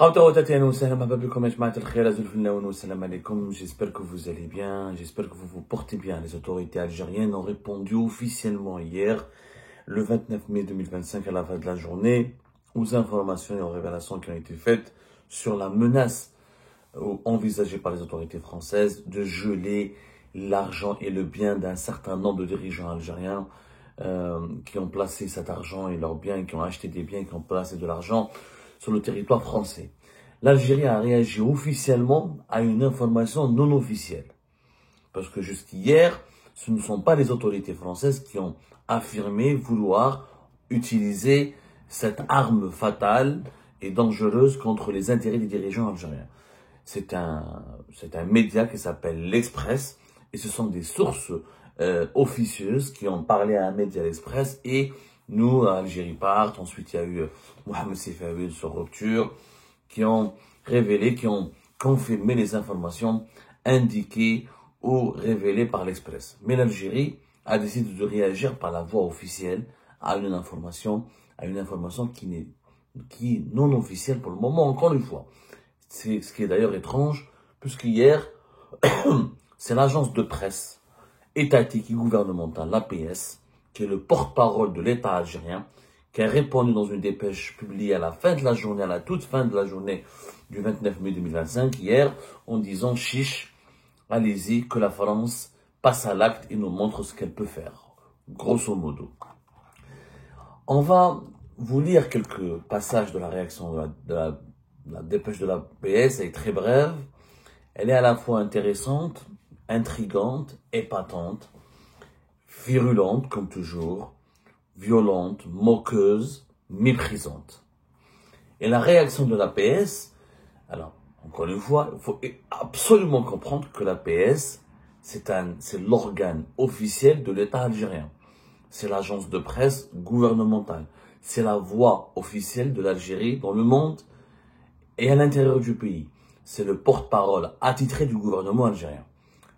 J'espère que vous allez bien, j'espère que vous vous portez bien. Les autorités algériennes ont répondu officiellement hier, le 29 mai 2025, à la fin de la journée, aux informations et aux révélations qui ont été faites sur la menace envisagée par les autorités françaises de geler l'argent et le bien d'un certain nombre de dirigeants algériens qui ont placé cet argent et leurs biens, qui ont acheté des biens, qui ont placé de l'argent sur le territoire français. L'Algérie a réagi officiellement à une information non officielle. Parce que jusqu'hier, ce ne sont pas les autorités françaises qui ont affirmé vouloir utiliser cette arme fatale et dangereuse contre les intérêts des dirigeants algériens. C'est un média qui s'appelle L'Express et ce sont des sources officieuses qui ont parlé à un média L'Express et nous, à Algérie Part, ensuite il y a eu Mohamed Sefaoui sur Rupture, qui ont révélé, qui ont confirmé les informations indiquées ou révélées par l'Express. Mais l'Algérie a décidé de réagir par la voie officielle à une information qui est non officielle pour le moment, encore une fois. C'est ce qui est d'ailleurs étrange, puisqu'hier, c'est l'agence de presse étatique et gouvernementale, l'APS, qui est le porte-parole de l'État algérien, qui a répondu dans une dépêche publiée à la fin de la journée, à la toute fin de la journée du 29 mai 2025, hier, en disant « Chiche, allez-y, que la France passe à l'acte et nous montre ce qu'elle peut faire », grosso modo. On va vous lire quelques passages de la réaction de la dépêche de la PS, elle est très brève, elle est à la fois intéressante, intrigante, épatante, virulente comme toujours, violente, moqueuse, méprisante. Et la réaction de l'APS, alors, encore une fois, il faut absolument comprendre que l'APS, c'est l'organe officiel de l'État algérien. C'est l'agence de presse gouvernementale. C'est la voix officielle de l'Algérie dans le monde et à l'intérieur du pays. C'est le porte-parole attitré du gouvernement algérien.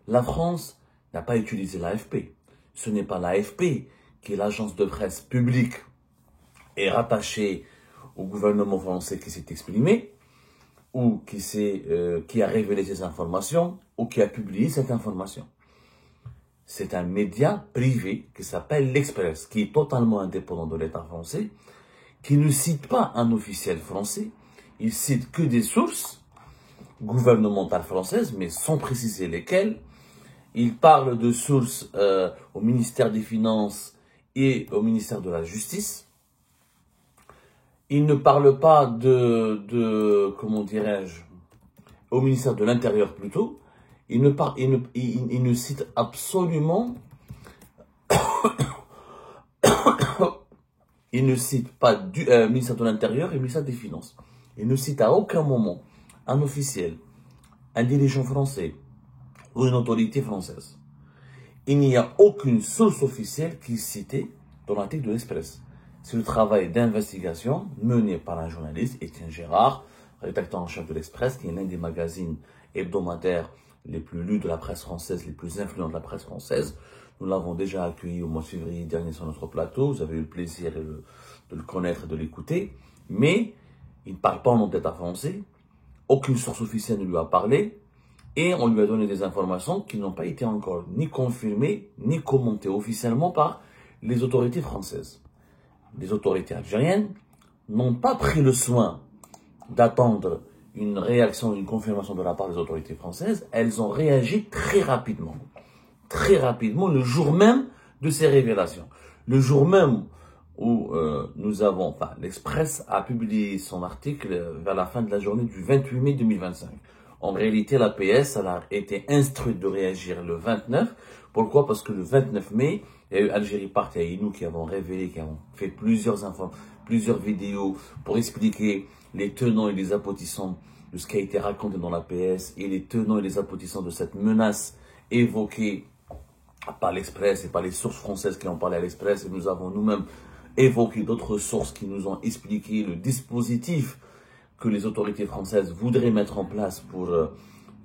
La France n'a pas utilisé l'AFP. Ce n'est pas l'AFP qui est l'agence de presse publique et rattachée au gouvernement français qui s'est exprimé, ou qui a révélé ces informations, ou qui a publié cette information. C'est un média privé qui s'appelle L'Express, qui est totalement indépendant de l'État français, qui ne cite pas un officiel français, il cite que des sources gouvernementales françaises, mais sans préciser lesquelles. Il parle de sources au ministère des Finances et au ministère de la Justice. Il ne parle pas comment dirais-je, au ministère de l'Intérieur plutôt. Il ne cite absolument, il ne cite pas du ministère de l'Intérieur et le ministère des Finances. Il ne cite à aucun moment un officiel, un dirigeant français ou une autorité française. Il n'y a aucune source officielle qui est citée dans l'article de l'Express. C'est le travail d'investigation mené par un journaliste, Étienne Gérard, rédacteur en chef de l'Express, qui est l'un des magazines hebdomadaires les plus lus de la presse française, les plus influents de la presse française. Nous l'avons déjà accueilli au mois de février dernier sur notre plateau. Vous avez eu le plaisir de le connaître et de l'écouter. Mais il ne parle pas en nom d'État français. Aucune source officielle ne lui a parlé. Et on lui a donné des informations qui n'ont pas été encore ni confirmées, ni commentées officiellement par les autorités françaises. Les autorités algériennes n'ont pas pris le soin d'attendre une réaction, une confirmation de la part des autorités françaises. Elles ont réagi très rapidement le jour même de ces révélations. Le jour même où l'Express a publié son article vers la fin de la journée du 28 mai 2025. En réalité, l'APS a été instruite de réagir le 29. Pourquoi? Parce que le 29 mai, il y a eu Algérie Part et nous qui avons révélé, qui avons fait plusieurs vidéos pour expliquer les tenants et les aboutissants de ce qui a été raconté dans l'APS et les tenants et les aboutissants de cette menace évoquée par l'Express et par les sources françaises qui ont parlé à l'Express. Et nous avons nous-mêmes évoqué d'autres sources qui nous ont expliqué le dispositif que les autorités françaises voudraient mettre en place pour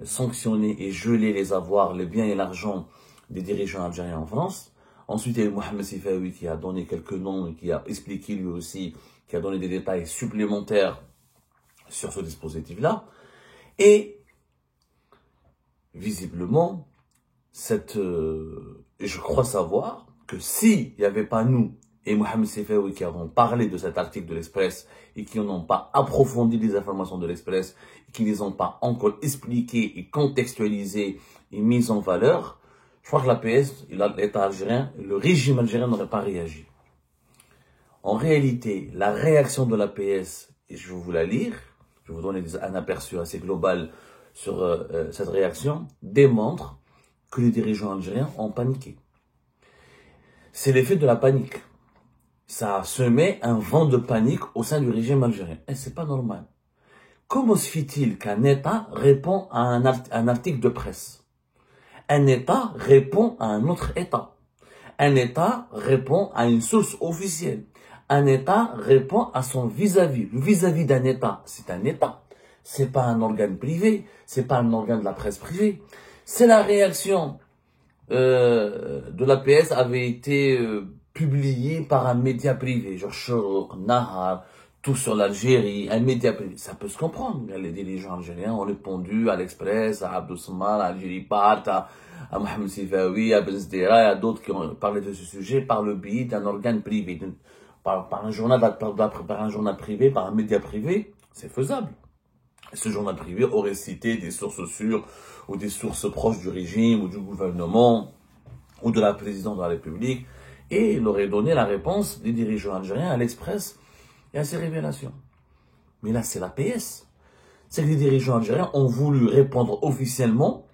sanctionner et geler les avoirs, les biens et l'argent des dirigeants algériens en France. Ensuite, il y a eu Mohamed Sefaoui qui a donné quelques noms et qui a expliqué lui aussi, qui a donné des détails supplémentaires sur ce dispositif-là. Et visiblement, je crois savoir que s'il n'y avait pas nous et Mohamed Sefaoui qui avons parlé de cet article de l'Express et qui n'ont pas approfondi les informations de l'Express, qui ne les ont pas encore expliquées et contextualisées et mises en valeur, je crois que l'APS, l'État algérien, le régime algérien n'aurait pas réagi. En réalité, la réaction de l'APS, et je vais vous la lire, je vais vous donner un aperçu assez global sur cette réaction, démontre que les dirigeants algériens ont paniqué. C'est l'effet de la panique. Ça a semé un vent de panique au sein du régime algérien. Et c'est pas normal. Comment se fait-il qu'un État répond à un article de presse? Un État répond à un autre État. Un État répond à une source officielle. Un État répond à son vis-à-vis. Le vis-à-vis d'un État, c'est un État. C'est pas un organe privé. C'est pas un organe de la presse privée. C'est la réaction de l'APS avait été publiée par un média privé, genre Chorouk, Nahar, tout sur l'Algérie, un média privé. Ça peut se comprendre. Les dirigeants algériens ont répondu à l'Express, à Abdou Samar, à Algérie Part, à Mohamed Sefaoui, à Ben Zdera et à d'autres qui ont parlé de ce sujet par le biais d'un organe privé, par un journal privé, par un média privé. C'est faisable. Ce journal privé aurait cité des sources sûres ou des sources proches du régime ou du gouvernement ou de la présidente de la République et il aurait donné la réponse des dirigeants algériens à l'Express et à ces révélations. Mais là, c'est l'APS. C'est que les dirigeants algériens ont voulu répondre officiellement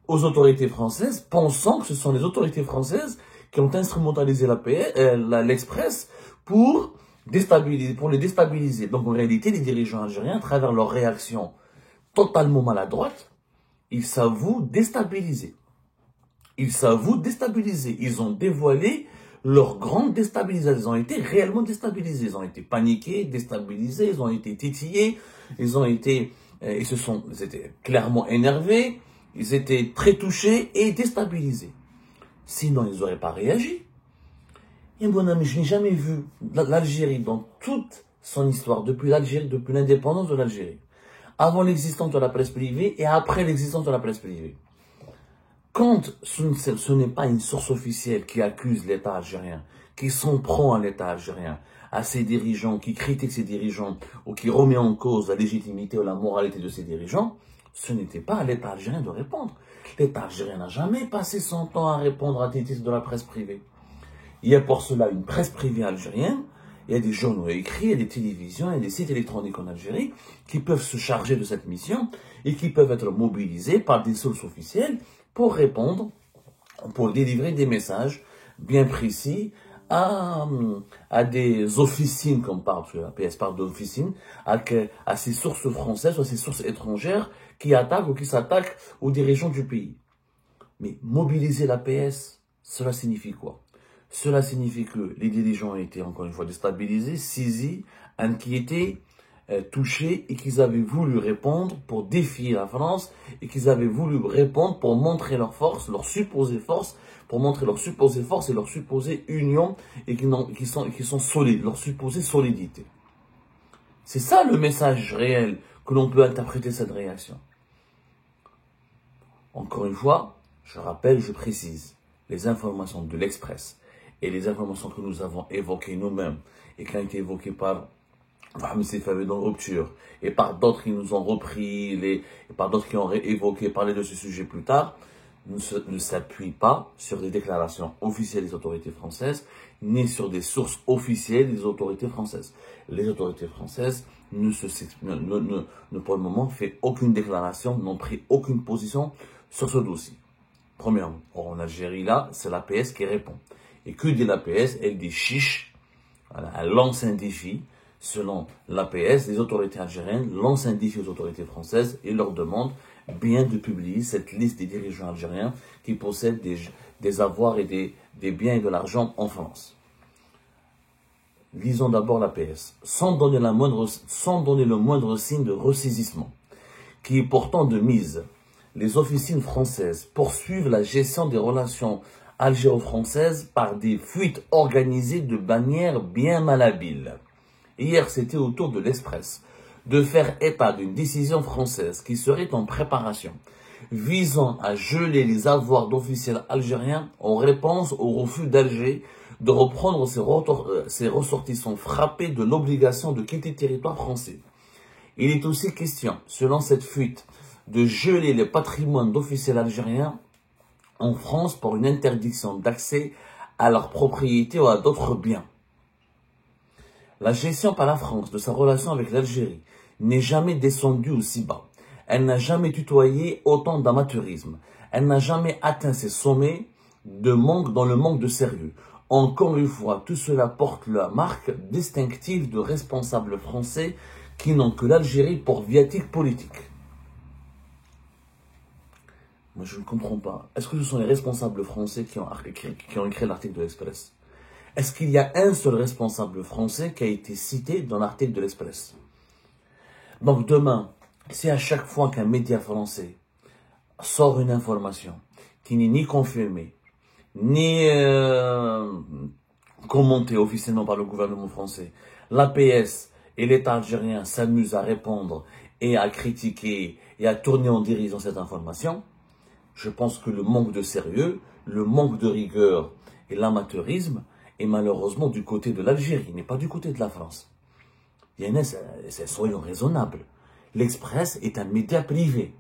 aux autorités françaises, pensant que ce sont les autorités françaises qui ont instrumentalisé l'Express pour les déstabiliser. Donc en réalité, les dirigeants algériens, à travers leurs réactions totalement maladroites, ils s'avouent déstabilisés. Ils ont dévoilé leur grande déstabilisation. Ils ont été réellement déstabilisés. Ils ont été paniqués, déstabilisés, ils ont été titillés, ils étaient clairement énervés, ils étaient très touchés et déstabilisés. Sinon, ils n'auraient pas réagi. Et mon ami, je n'ai jamais vu l'Algérie dans toute son histoire, depuis l'indépendance de l'Algérie, avant l'existence de la presse privée et après l'existence de la presse privée. Quand ce n'est pas une source officielle qui accuse l'État algérien, qui s'en prend à l'État algérien, à ses dirigeants, qui critique ses dirigeants, ou qui remet en cause la légitimité ou la moralité de ses dirigeants, ce n'était pas à l'État algérien de répondre. L'État algérien n'a jamais passé son temps à répondre à des titres de la presse privée. Il y a pour cela une presse privée algérienne, il y a des journaux écrits, il y a des télévisions, il y a des sites électroniques en Algérie qui peuvent se charger de cette mission et qui peuvent être mobilisés par des sources officielles pour répondre, pour délivrer des messages bien précis à des officines, comme parle, parce que la PS parle d'officines, à ces sources françaises ou à ces sources étrangères qui attaquent ou qui s'attaquent aux dirigeants du pays. Mais mobiliser la PS, cela signifie quoi? Cela signifie que les dirigeants étaient encore une fois déstabilisés, saisis, inquiétés, touchés et qu'ils avaient voulu répondre pour défier la France et qu'ils avaient voulu répondre pour montrer leur force, leur supposée force, pour montrer leur supposée force et leur supposée union et qui sont solides, leur supposée solidité. C'est ça le message réel que l'on peut interpréter cette réaction. Encore une fois, je rappelle, je précise, les informations de l'Express et les informations que nous avons évoquées nous-mêmes et qui ont été évoquées par Mohamed Sefaoui dans Rupture et par d'autres qui nous ont repris, et par d'autres qui ont parlé de ce sujet plus tard, ne s'appuient pas sur des déclarations officielles des autorités françaises, ni sur des sources officielles des autorités françaises. Les autorités françaises ne pour le moment fait aucune déclaration, n'ont pris aucune position sur ce dossier. Premièrement, en Algérie, là, c'est l'APS qui répond. Et que dit l'APS? Elle dit chiche, voilà, elle lance un défi. Selon l'APS, les autorités algériennes lancent un défi aux autorités françaises et leur demandent bien de publier cette liste des dirigeants algériens qui possèdent des avoirs et des biens et de l'argent en France. Lisons d'abord l'APS. Sans donner le moindre signe de ressaisissement, qui est pourtant de mise, les officines françaises poursuivent la gestion des relations algéro-françaises par des fuites organisées de manière bien malhabile. Hier, c'était au tour de l'Express de faire état d'une décision française qui serait en préparation, visant à geler les avoirs d'officiels algériens en réponse au refus d'Alger de reprendre ses ressortissants frappés de l'obligation de quitter le territoire français. Il est aussi question, selon cette fuite, de geler le patrimoine d'officiels algériens en France pour une interdiction d'accès à leur propriété ou à d'autres biens. La gestion par la France de sa relation avec l'Algérie n'est jamais descendue aussi bas. Elle n'a jamais tutoyé autant d'amateurisme. Elle n'a jamais atteint ses sommets dans le manque de sérieux. Encore une fois, tout cela porte la marque distinctive de responsables français qui n'ont que l'Algérie pour viatique politique. Moi, je ne comprends pas. Est-ce que ce sont les responsables français qui ont écrit l'article de l'Express? Est-ce qu'il y a un seul responsable français qui a été cité dans l'article de l'Express? Donc demain, si à chaque fois qu'un média français sort une information qui n'est ni confirmée, ni commentée officiellement par le gouvernement français, l'APS et l'État algérien s'amusent à répondre et à critiquer et à tourner en dérision cette information, je pense que le manque de sérieux, le manque de rigueur et l'amateurisme est malheureusement du côté de l'Algérie, n'est pas du côté de la France. Soyons raisonnables. L'Express est un média privé.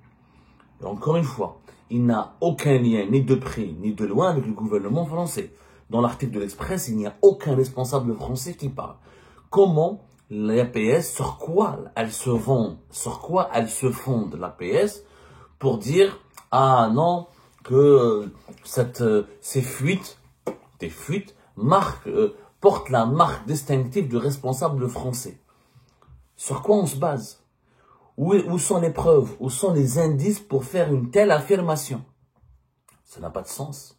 Et encore une fois, il n'a aucun lien, ni de près, ni de loin, avec le gouvernement français. Dans l'article de l'Express, il n'y a aucun responsable français qui parle. Comment l'APS, sur quoi elle se vend, sur quoi elle se fonde, l'APS, pour dire, ah non, que ces fuites, portent la marque distinctive du responsable français. Sur quoi on se base? Où sont les preuves? Où sont les indices pour faire une telle affirmation? Ça n'a pas de sens.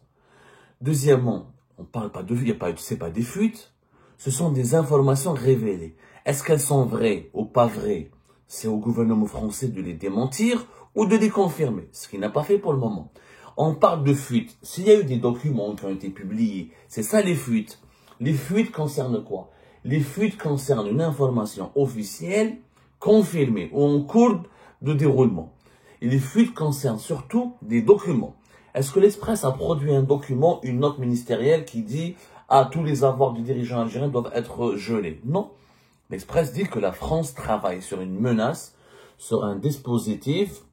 Deuxièmement, on parle pas de c'est pas des fuites, ce sont des informations révélées. Est-ce qu'elles sont vraies ou pas vraies? C'est au gouvernement français de les démentir ou de les confirmer, ce qu'il n'a pas fait pour le moment. On parle de fuites. S'il y a eu des documents qui ont été publiés, c'est ça les fuites. Les fuites concernent quoi? Les fuites concernent une information officielle, confirmée ou en cours de déroulement. Et les fuites concernent surtout des documents. Est-ce que l'Express a produit un document, une note ministérielle qui dit « Ah, tous les avoirs du dirigeant algérien doivent être gelés » Non. L'Express dit que la France travaille sur une menace, sur un dispositif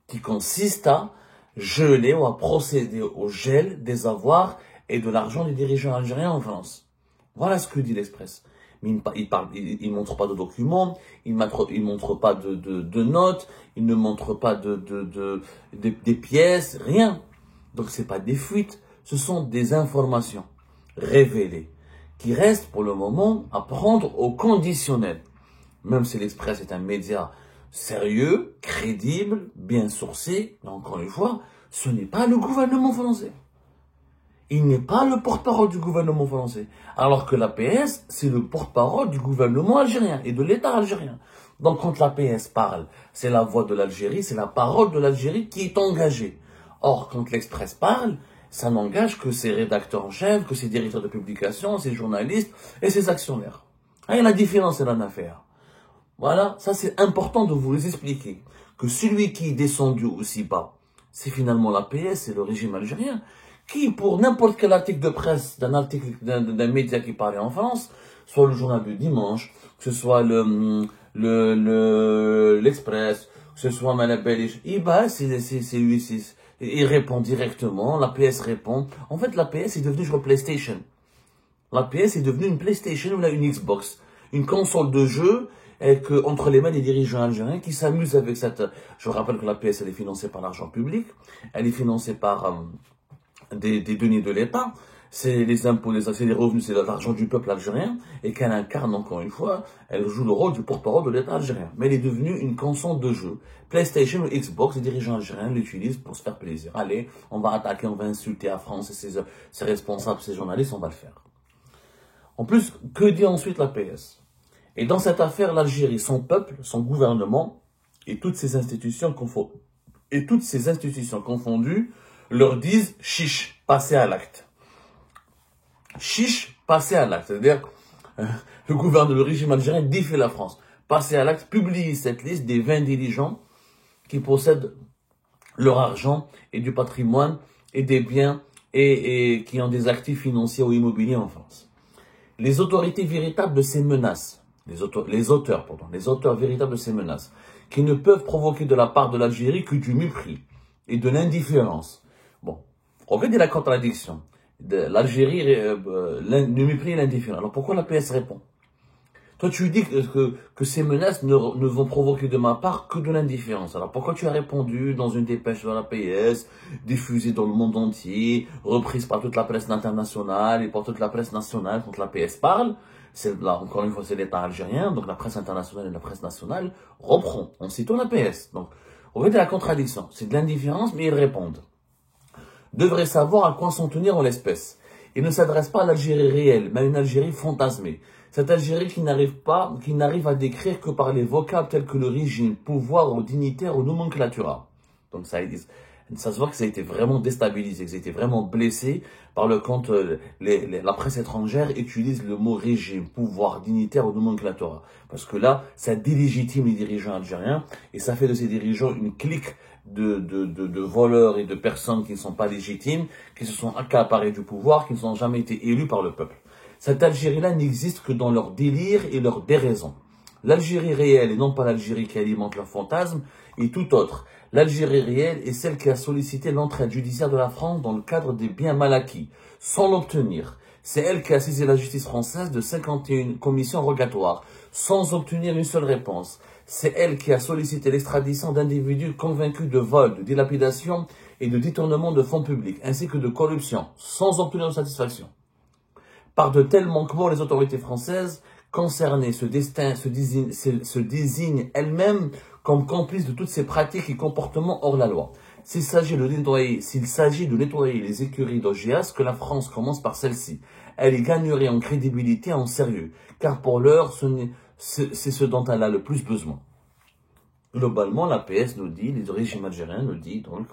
qui consiste à geler ou à procéder au gel des avoirs et de l'argent des dirigeants algériens en France. Voilà ce que dit l'Express. Mais il montre pas de documents, il montre pas de notes, il ne montre pas des pièces, rien. Donc c'est pas des fuites, ce sont des informations révélées qui restent pour le moment à prendre au conditionnel. Même si l'Express est un média sérieux, crédible, bien sourcé, mais encore une fois, ce n'est pas le gouvernement français. Il n'est pas le porte-parole du gouvernement français. Alors que l'APS, c'est le porte-parole du gouvernement algérien et de l'État algérien. Donc quand l'APS parle, c'est la voix de l'Algérie, c'est la parole de l'Algérie qui est engagée. Or, quand l'Express parle, ça n'engage que ses rédacteurs en chef, que ses directeurs de publication, ses journalistes et ses actionnaires. Et la différence, c'est la affaire. Voilà, ça c'est important de vous les expliquer. Que celui qui est descendu aussi bas, c'est finalement l'APS, c'est le régime algérien, qui, pour n'importe quel article de presse, d'un média qui parlait en France, soit le journal du dimanche, que ce soit l'Express, que ce soit Malabel, c'est lui, il répond directement, l'APS répond. En fait, l'APS est devenu, je crois, PlayStation. L'APS est devenu une PlayStation ou une Xbox. Une console de jeu, entre les mains des dirigeants algériens qui s'amusent avec cette... Je rappelle que l'APS, elle est financée par l'argent public, elle est financée par des deniers de l'État, c'est les impôts, c'est les revenus, c'est l'argent du peuple algérien, et qu'elle incarne encore une fois, elle joue le rôle du porte-parole de l'État algérien. Mais elle est devenue une console de jeu. PlayStation ou Xbox, les dirigeants algériens l'utilisent pour se faire plaisir. Allez, on va attaquer, on va insulter la France et ses responsables, ses journalistes, on va le faire. En plus, que dit ensuite l'APS? Et dans cette affaire, l'Algérie, son peuple, son gouvernement, et toutes ces institutions confondues, leur disent « chiche, passez à l'acte ». Chiche, passez à l'acte. C'est-à-dire, le régime algérien défie la France. passer à l'acte, publier cette liste des 20 dirigeants qui possèdent leur argent et du patrimoine et des biens et qui ont des actifs financiers ou immobiliers en France. Les autorités véritables de ces menaces, les auteurs véritables de ces menaces, qui ne peuvent provoquer de la part de l'Algérie que du mépris et de l'indifférence. Bon, regardez la contradiction. L'Algérie, le mépris et l'indifférence. Alors pourquoi la PS répond? Toi, tu dis que ces menaces ne vont provoquer de ma part que de l'indifférence. Alors pourquoi tu as répondu dans une dépêche de la PS, diffusée dans le monde entier, reprise par toute la presse internationale et par toute la presse nationale quand la PS parle? Là, encore une fois, c'est l'État algérien, donc la presse internationale et la presse nationale reprend en citant la PS. Donc, regardez la contradiction. C'est de l'indifférence, mais ils répondent. Devrait savoir à quoi s'en tenir en l'espèce. Il ne s'adresse pas à l'Algérie réelle, mais à une Algérie fantasmée. Cette Algérie qui n'arrive à décrire que par les vocables tels que le régime, pouvoir ou dignitaire ou nomenclatura. Donc ça se voit que ça a été vraiment déstabilisé, que ça a été vraiment blessé par le quand la presse étrangère utilise le mot régime, pouvoir, dignitaire ou nomenclatura. Parce que là, ça délégitime les dirigeants algériens et ça fait de ces dirigeants une clique de voleurs et de personnes qui ne sont pas légitimes, qui se sont accaparés du pouvoir, qui n'ont jamais été élus par le peuple. Cette Algérie-là n'existe que dans leur délire et leur déraison. L'Algérie réelle, et non pas l'Algérie qui alimente leur fantasme, est tout autre. L'Algérie réelle est celle qui a sollicité l'entraide judiciaire de la France dans le cadre des biens mal acquis, sans l'obtenir. C'est elle qui a saisi la justice française de 51 commissions rogatoires, sans obtenir une seule réponse. C'est elle qui a sollicité l'extradition d'individus convaincus de vol, de dilapidation et de détournement de fonds publics, ainsi que de corruption, sans obtenir de satisfaction. Par de tels manquements, les autorités françaises concernées se désignent elles-mêmes comme complices de toutes ces pratiques et comportements hors la loi. S'il s'agit de nettoyer les écuries d'OGS, que la France commence par celle-ci. Elle y gagnerait en crédibilité et en sérieux, car pour l'heure, c'est ce dont elle a le plus besoin. Globalement, la PS nous dit, le régime algérien nous dit donc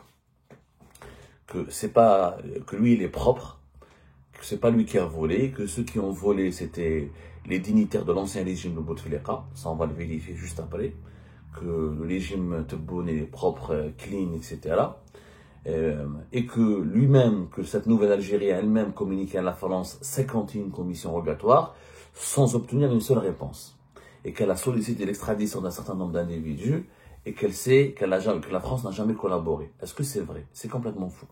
que c'est pas que lui il est propre, que c'est pas lui qui a volé, que ceux qui ont volé c'était les dignitaires de l'ancien régime de Bouteflika, ça on va le vérifier juste après, que le régime Tebboune est propre, clean, etc. Et que lui-même, que cette nouvelle Algérie a elle-même communiqué à la France 51 commissions rogatoires sans obtenir une seule réponse. Et qu'elle a sollicité l'extradition d'un certain nombre d'individus et qu'elle sait que la France n'a jamais collaboré. Est-ce que c'est vrai? C'est complètement fou.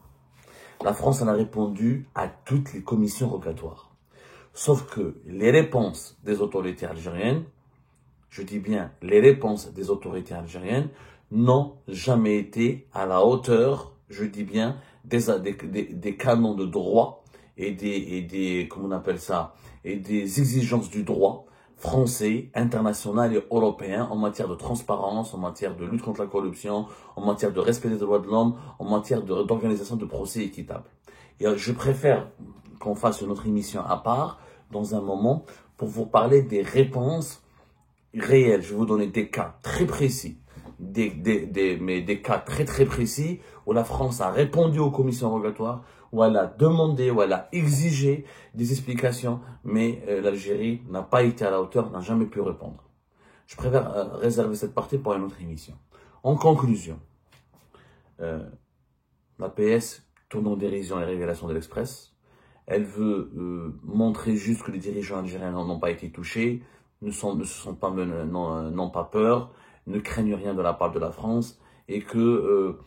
La France en a répondu à toutes les commissions rogatoires. Sauf que les réponses des autorités algériennes, je dis bien les réponses des autorités algériennes, n'ont jamais été à la hauteur, je dis bien, des canons de droit et comment on appelle ça, et des exigences du droit français, international et européen en matière de transparence, en matière de lutte contre la corruption, en matière de respect des droits de l'homme, en matière d'organisation de procès équitables. Et je préfère qu'on fasse une autre émission à part, dans un moment, pour vous parler des réponses réelles. Je vais vous donner des cas très précis, des cas très très précis, où la France a répondu aux commissions rogatoires, où elle a demandé, où elle a exigé des explications, mais l'Algérie n'a pas été à la hauteur, n'a jamais pu répondre. Je préfère réserver cette partie pour une autre émission. En conclusion, la PS tourne en dérision les révélations de l'Express. Elle veut montrer juste que les dirigeants algériens n'ont pas été touchés, n'ont pas peur, ne craignent rien de la part de la France, et que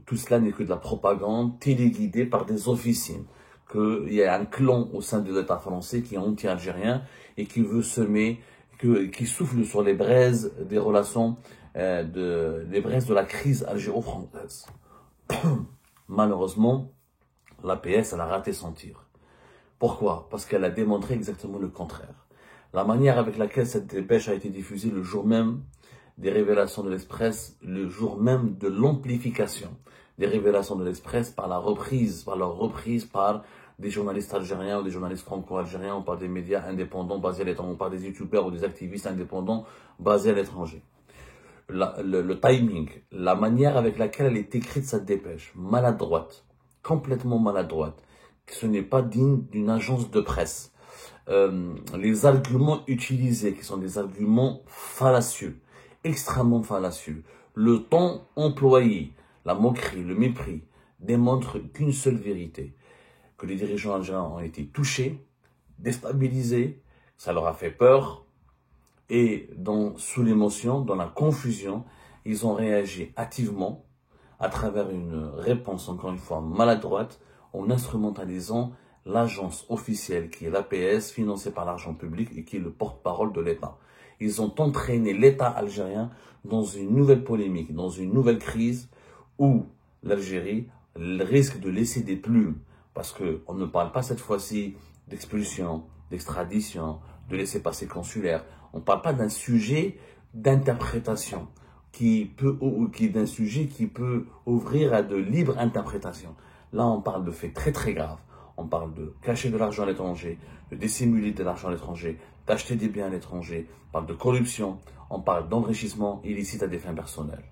tout cela n'est que de la propagande téléguidée par des officines, qu'il y a un clan au sein de l'État français qui est anti-algérien et qui veut semer, qui souffle sur les braises des relations, les braises de la crise algéro-française. Malheureusement, la PS, elle a raté son tir. Pourquoi? Parce qu'elle a démontré exactement le contraire. La manière avec laquelle cette dépêche a été diffusée le jour même des révélations de l'Express, le jour même de l'amplification des révélations de l'Express par leur reprise par des journalistes algériens ou des journalistes franco-algériens ou par des médias indépendants basés à l'étranger, ou par des youtubeurs ou des activistes indépendants basés à l'étranger. Le timing, la manière avec laquelle elle est écrite cette dépêche, maladroite, complètement maladroite, ce n'est pas digne d'une agence de presse. les arguments utilisés, qui sont des arguments fallacieux, extrêmement fallacieux, le ton employé, la moquerie, le mépris, démontrent qu'une seule vérité, que les dirigeants algériens ont été touchés, déstabilisés, ça leur a fait peur, et sous l'émotion, dans la confusion, ils ont réagi hâtivement à travers une réponse, encore une fois, maladroite, en instrumentalisant l'agence officielle qui est l'APS, financée par l'argent public et qui est le porte-parole de l'État. Ils ont entraîné l'État algérien dans une nouvelle polémique, dans une nouvelle crise où l'Algérie risque de laisser des plumes. Parce qu'on ne parle pas cette fois-ci d'expulsion, d'extradition, de laisser-passer consulaire. On ne parle pas d'un sujet d'interprétation d'un sujet qui peut ouvrir à de libres interprétations. Là, on parle de faits très très graves. On parle de cacher de l'argent à l'étranger, de dissimuler de l'argent à l'étranger, d'acheter des biens à l'étranger. On parle de corruption, on parle d'enrichissement illicite à des fins personnelles.